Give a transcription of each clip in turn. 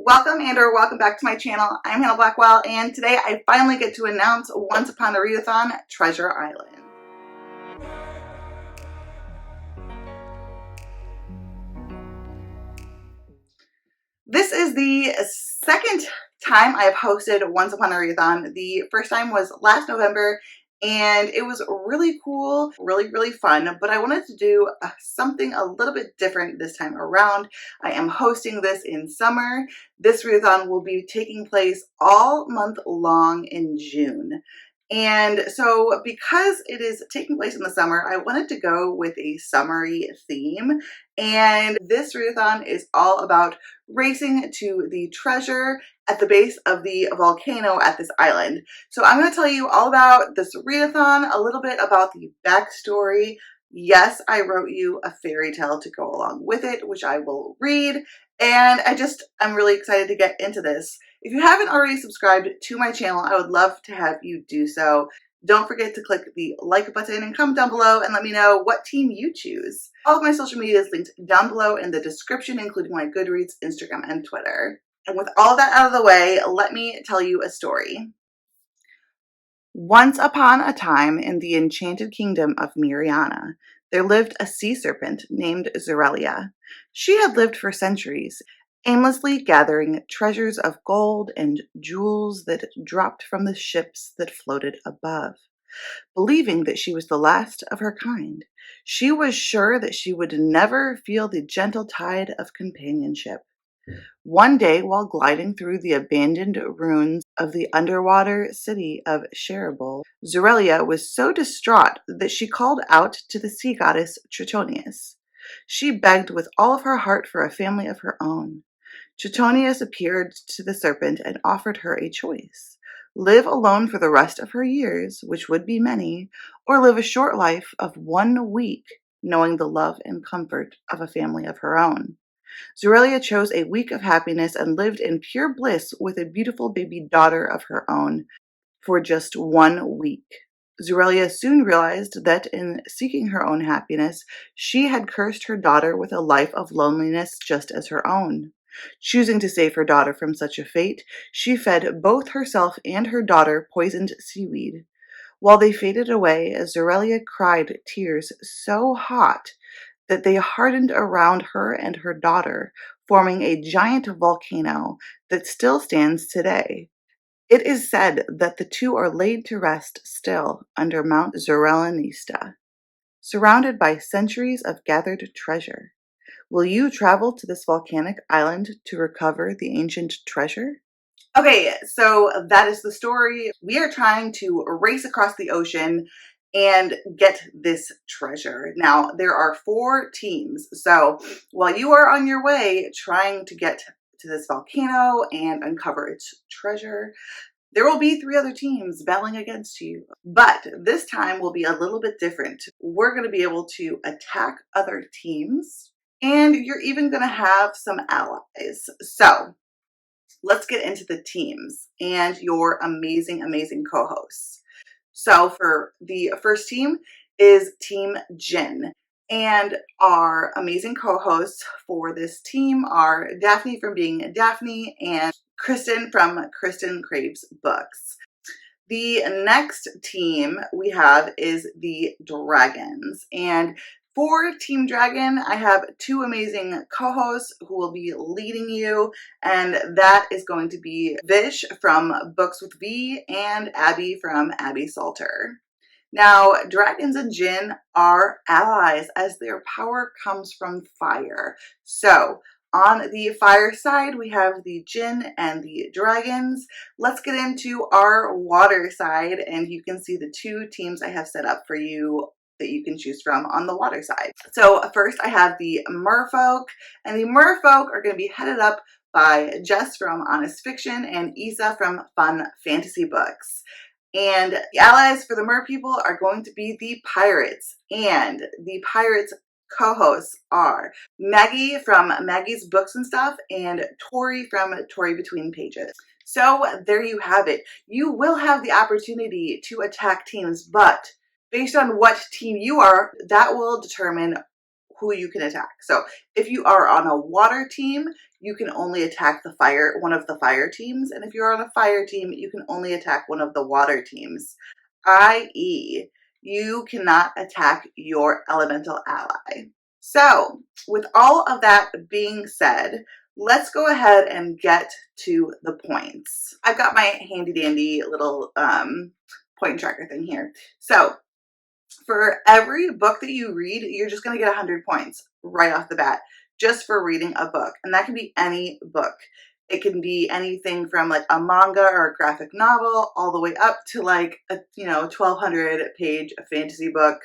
Welcome or welcome back to my channel. I'm Hannah Blackwell, and today I finally get to announce Once Upon a Readathon Treasure Island. This is the second time I've hosted Once Upon a Readathon. The first time was last November, and it was really cool, really fun, but I wanted to do something a little bit different this time around. I am hosting this in summer. This readathon will be taking place all month long in June. And so because it is taking place in the summer, I wanted to go with a summery theme. And this readathon is all about racing to the treasure at the base of the volcano at this island. So I'm going to tell you all about this readathon, a little bit about the backstory. Yes, I wrote you a fairy tale to go along with it, which I will read. And I'm really excited to get into this. If you haven't already subscribed to my channel, I would love to have you do so. Don't forget to click the like button and comment down below and let me know what team you choose. All of my social media is linked down below in the description, including my Goodreads, Instagram, and Twitter. And with all that out of the way, let me tell you a story. Once upon a time in the enchanted kingdom of Miriana, there lived a sea serpent named Zorelia. She had lived for centuries, aimlessly gathering treasures of gold and jewels that dropped from the ships that floated above. Believing that she was the last of her kind, she was sure that she would never feel the gentle tide of companionship. One day, while gliding through the abandoned ruins of the underwater city of Cheribol, Zorelia was so distraught that she called out to the sea goddess Tritonius. She begged with all of her heart for a family of her own. Tritonius appeared to the serpent and offered her a choice: live alone for the rest of her years, which would be many, or live a short life of 1 week, knowing the love and comfort of a family of her own. Zorelia chose a week of happiness and lived in pure bliss with a beautiful baby daughter of her own for just 1 week. Zorelia soon realized that in seeking her own happiness, she had cursed her daughter with a life of loneliness just as her own. Choosing to save her daughter from such a fate, she fed both herself and her daughter poisoned seaweed. While they faded away, Zorelia cried tears so hot that they hardened around her and her daughter, forming a giant volcano that still stands today. It is said that the two are laid to rest still under Mount Zorelanista, surrounded by centuries of gathered treasure. Will you travel to this volcanic island to recover the ancient treasure? Okay, so that is the story. We are trying to race across the ocean and get this treasure. Now, there are 4 teams. So while you are on your way trying to get to this volcano and uncover its treasure, there will be 3 other teams battling against you. But this time will be a little bit different. We're going to be able to attack other teams, and you're even going to have some allies. So let's get into the teams and your amazing co-hosts. So for the first team is Team Djinn. And our amazing co-hosts for this team are Daphne from Being Daphne and Kristen from Kristen Craves Books. The next team we have is the Dragons. And for Team Dragon, I have 2 amazing co-hosts who will be leading you, and that is going to be Vish from Books with V and Abby from Abby Salter. Now, Dragons and Djinn are allies as their power comes from fire. So, on the fire side, we have the Djinn and the Dragons. Let's get into our water side, and you can see the 2 teams I have set up for you that you can choose from on the water side. So first I have the Merfolk, and the Merfolk are going to be headed up by Jess from Honest Fiction and Isa from Fun Fantasy Books. And the allies for the Mer people are going to be the Pirates, and the Pirates co-hosts are Maggie from Maggie's Books and Stuff and Tori from Tori Between Pages. So there you have it. You will have the opportunity to attack teams, but based on what team you are, that will determine who you can attack. So if you are on a water team, you can only attack one of the fire teams. And if you're on a fire team, you can only attack one of the water teams, i.e., you cannot attack your elemental ally. So with all of that being said, let's go ahead and get to the points. I've got my handy dandy little point tracker thing here. So for every book that you read, you're just going to get 100 points right off the bat just for reading a book. And that can be any book. It can be anything from like a manga or a graphic novel all the way up to like a 1200 page fantasy book.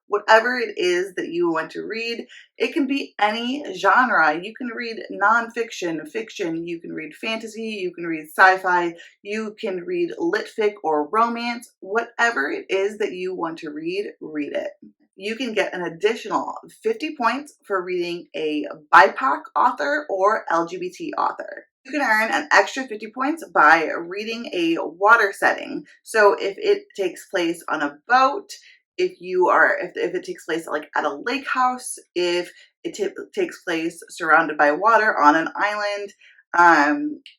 Whatever it is that you want to read, it can be any genre. You can read nonfiction, fiction, you can read fantasy, you can read sci-fi, you can read lit fic or romance. Whatever it is that you want to read, read it. You can get an additional 50 points for reading a BIPOC author or LGBT author. You can earn an extra 50 points by reading a water setting. So if it takes place on a boat, if it takes place like at a lake house, if it takes place surrounded by water on an island,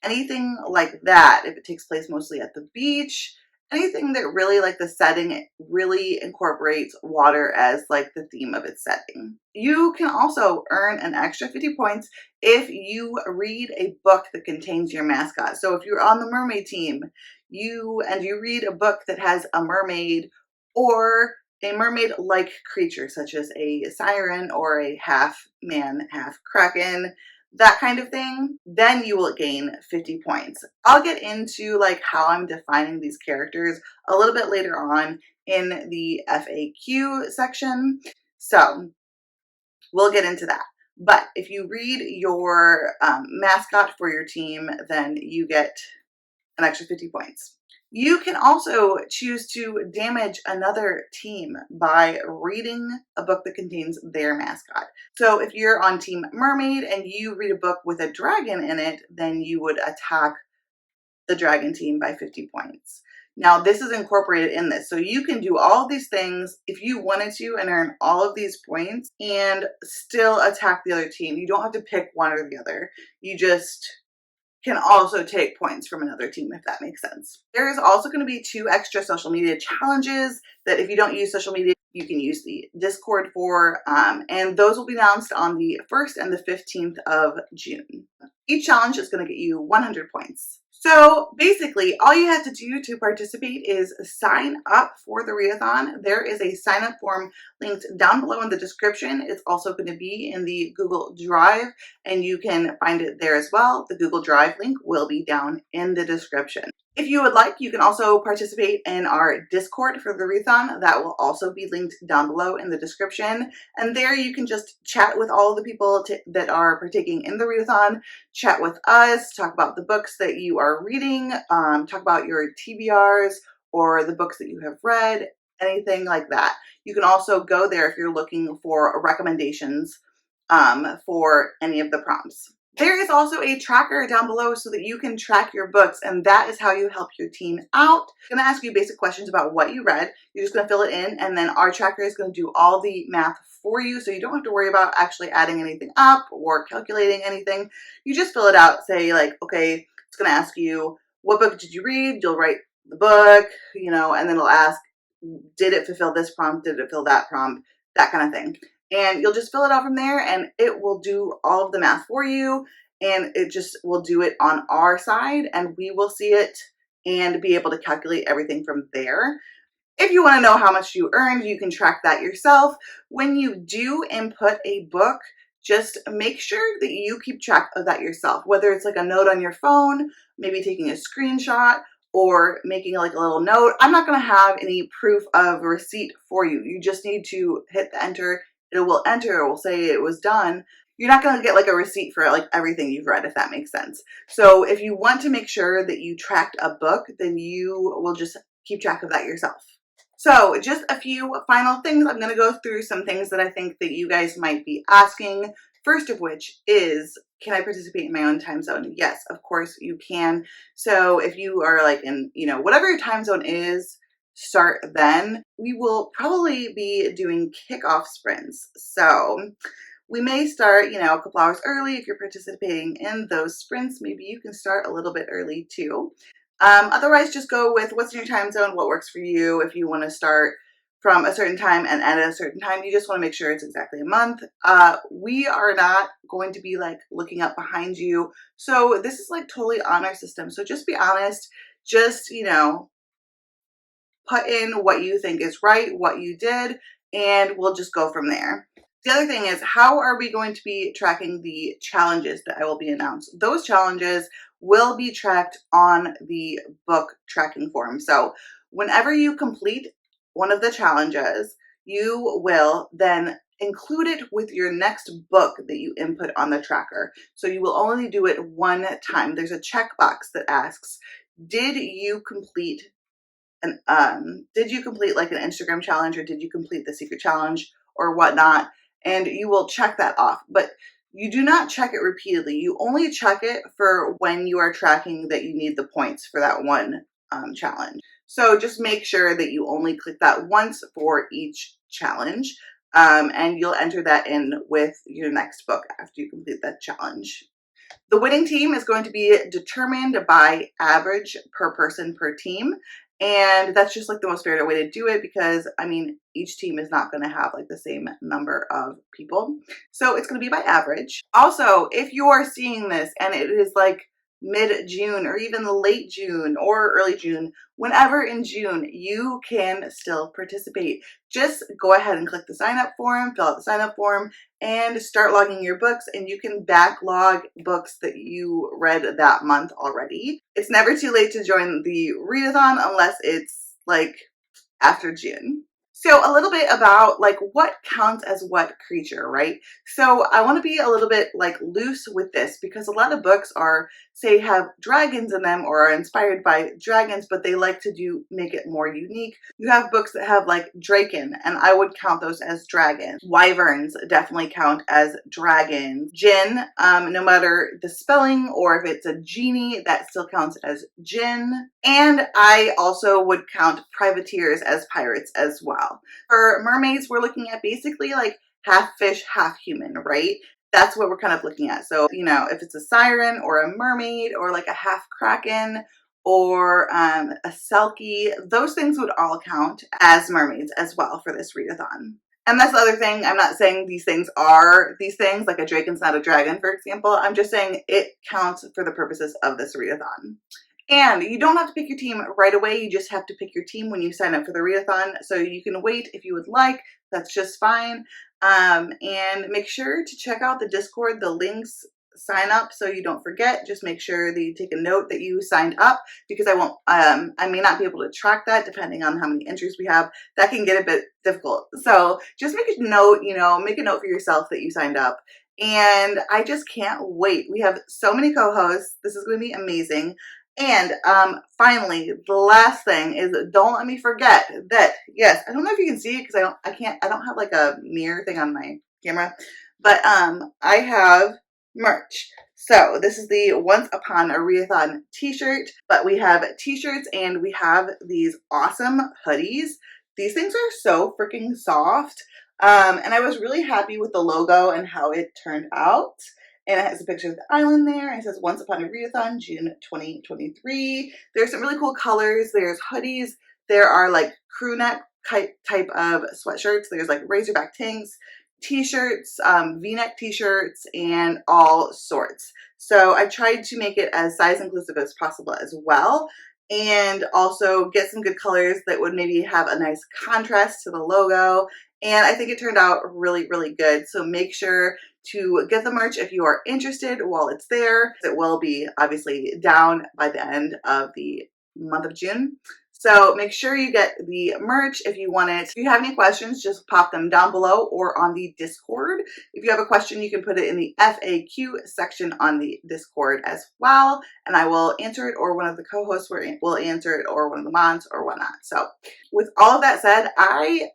anything like that, if it takes place mostly at the beach, anything that really like the setting really incorporates water as like the theme of its setting. You can also earn an extra 50 points if you read a book that contains your mascot. So if you're on the mermaid team, you read a book that has a mermaid or a mermaid-like creature such as a siren or a half man, half kraken, that kind of thing, then you will gain 50 points. I'll get into like how I'm defining these characters a little bit later on in the FAQ section. So we'll get into that. But if you read your mascot for your team, then you get an extra 50 points. You can also choose to damage another team by reading a book that contains their mascot. So if you're on Team Mermaid and you read a book with a dragon in it, then you would attack the dragon team by 50 points. Now this is incorporated in this. So you can do all of these things if you wanted to and earn all of these points and still attack the other team. You don't have to pick one or the other. You just can also take points from another team, if that makes sense. There is also going to be 2 extra social media challenges that if you don't use social media, you can use the Discord for, and those will be announced on the 1st and the 15th of June. Each challenge is going to get you 100 points. So basically, all you have to do to participate is sign up for the Readathon. There is a sign up form linked down below in the description. It's also going to be in the Google Drive, and you can find it there as well. The Google Drive link will be down in the description. If you would like, you can also participate in our Discord for the Readathon. That will also be linked down below in the description. And there you can just chat with all the people that are partaking in the Readathon, chat with us, talk about the books that you are reading, talk about your TBRs or the books that you have read, anything like that. You can also go there if you're looking for recommendations for any of the prompts. There is also a tracker down below so that you can track your books, and that is how you help your team out. I'm going to ask you basic questions about what you read. You're just going to fill it in, and then our tracker is going to do all the math for you, so you don't have to worry about actually adding anything up or calculating anything. You just fill it out, say like, okay, it's going to ask you, what book did you read? You'll write the book, and then it'll ask, did it fulfill this prompt? Did it fill that prompt? That kind of thing. And you'll just fill it out from there and it will do all of the math for you, and it just will do it on our side and we will see it and be able to calculate everything from there. If you want to know how much you earned, you can track that yourself. When you do input a book, just make sure that you keep track of that yourself, whether it's like a note on your phone, maybe taking a screenshot, or making like a little note. I'm not going to have any proof of receipt for you. You just need to hit the enter. It will enter, it will say it was done. You're not going to get like a receipt for like everything you've read, if that makes sense. So if you want to make sure that you tracked a book, then you will just keep track of that yourself. So just a few final things. I'm going to go through some things that I think that you guys might be asking. First of which is, can I participate in my own time zone? Yes, of course you can. So if you are like in, whatever your time zone is, start then. We will probably be doing kickoff sprints. So we may start, a couple hours early. If you're participating in those sprints, maybe you can start a little bit early too. Otherwise, just go with what's in your time zone, what works for you. If you want to start from a certain time and end at a certain time, you just want to make sure it's exactly a month. We are not going to be like looking up behind you. So this is like totally on our system. So just be honest. Just, put in what you think is right, what you did, and we'll just go from there. The other thing is, how are we going to be tracking the challenges that I will be announced? Those challenges will be tracked on the book tracking form. So whenever you complete one of the challenges, you will then include it with your next book that you input on the tracker. So you will only do it one time. There's a checkbox that asks, did you complete did you complete like an Instagram challenge, or did you complete the secret challenge or whatnot? And you will check that off, but you do not check it repeatedly. You only check it for when you are tracking that you need the points for that one challenge. So just make sure that you only click that once for each challenge, and you'll enter that in with your next book after you complete that challenge. The winning team is going to be determined by average per person per team. And that's just like the most fair way to do it, because each team is not going to have like the same number of people. So it's going to be by average. Also, if you are seeing this and it is like mid-June or even late June or early June, whenever in June, you can still participate. Just go ahead and click the sign up form, fill out the sign up form, and start logging your books, and you can backlog books that you read that month already. It's never too late to join the readathon unless it's like after June. So a little bit about like what counts as what creature, right? So I want to be a little bit like loose with this, because a lot of books are, say, have dragons in them or are inspired by dragons, but they like to make it more unique. You have books that have like draken, and I would count those as dragons. Wyverns definitely count as dragons. Djinn, no matter the spelling or if it's a genie, that still counts as Djinn. And I also would count privateers as pirates as well. For mermaids, we're looking at basically like half fish, half human, right? That's what we're kind of looking at. So, if it's a siren or a mermaid or like a half kraken or a selkie, those things would all count as mermaids as well for this readathon. And that's the other thing. I'm not saying these things are these things, like a dragon's not a dragon, for example. I'm just saying it counts for the purposes of this readathon. And you don't have to pick your team right away. You just have to pick your team when you sign up for the readathon. So you can wait if you would like. That's just fine. And make sure to check out the Discord. The links sign up so you don't forget. Just make sure that you take a note that you signed up, because I may not be able to track that depending on how many entries we have. That can get a bit difficult. So just make a note, make a note for yourself that you signed up. And I just can't wait. We have so many co-hosts. This is going to be amazing. And finally, the last thing is, don't let me forget that, yes, I don't know if you can see it because I don't have like a mirror thing on my camera, but I have merch. So this is the Once Upon a Readathon t-shirt, but we have t-shirts and we have these awesome hoodies. These things are so freaking soft. And I was really happy with the logo and how it turned out. And it has a picture of the island there. And it says Once Upon a Readathon, June 2023. There's some really cool colors. There's hoodies. There are like crew neck type of sweatshirts. There's like razorback tanks, t-shirts, v-neck t-shirts, and all sorts. So I tried to make it as size inclusive as possible as well, and also get some good colors that would maybe have a nice contrast to the logo. And I think it turned out really, really good. So make sure to get the merch if you are interested while it's there. It will be obviously down by the end of the month of June. So make sure you get the merch if you want it. If you have any questions, just pop them down below or on the Discord. If you have a question, you can put it in the FAQ section on the Discord as well, and I will answer it, or one of the co-hosts will answer it, or one of the mods or whatnot. So with all of that said, I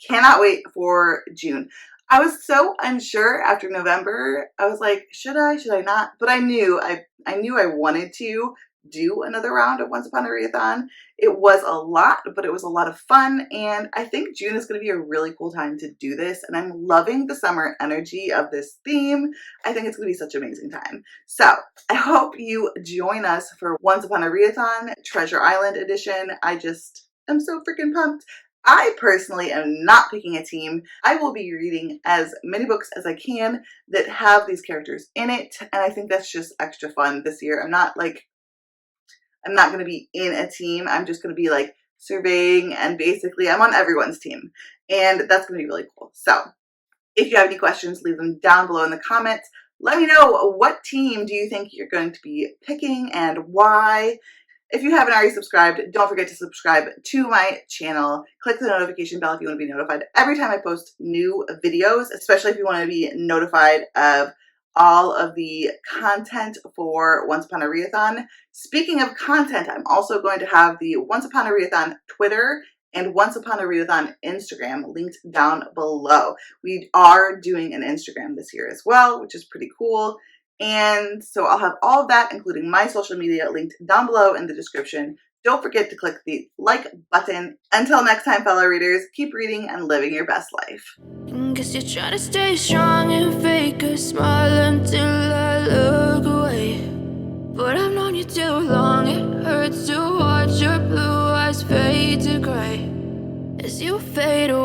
cannot wait for June. I was so unsure after November. I was like, should I not? But I knew I wanted to do another round of Once Upon a Readathon. It was a lot, but it was a lot of fun, and I think June is going to be a really cool time to do this, and I'm loving the summer energy of this theme. I think it's going to be such an amazing time. So I hope you join us for Once Upon a Readathon Treasure Island edition. I just am so freaking pumped. I personally am not picking a team. I will be reading as many books as I can that have these characters in it, and I think that's just extra fun this year. I'm not going to be in a team. I'm just going to be like surveying, and basically I'm on everyone's team, and that's going to be really cool. So if you have any questions, leave them down below in the comments. Let me know, what team do you think you're going to be picking and why? If you haven't already subscribed, don't forget to subscribe to my channel. Click the notification bell if you want to be notified every time I post new videos, especially if you want to be notified of all of the content for Once Upon a Readathon. Speaking of content, I'm also going to have the Once Upon a Readathon Twitter and Once Upon a Readathon Instagram linked down below. We are doing an Instagram this year as well, which is pretty cool. And so I'll have all of that, including my social media, linked down below in the description. Don't forget to click the like button. Until next time, fellow readers, keep reading and living your best life. Guess you're trying to stay strong and fake a smile until I look away. But I've known you too long, it hurts to watch your blue eyes fade to gray as you fade away.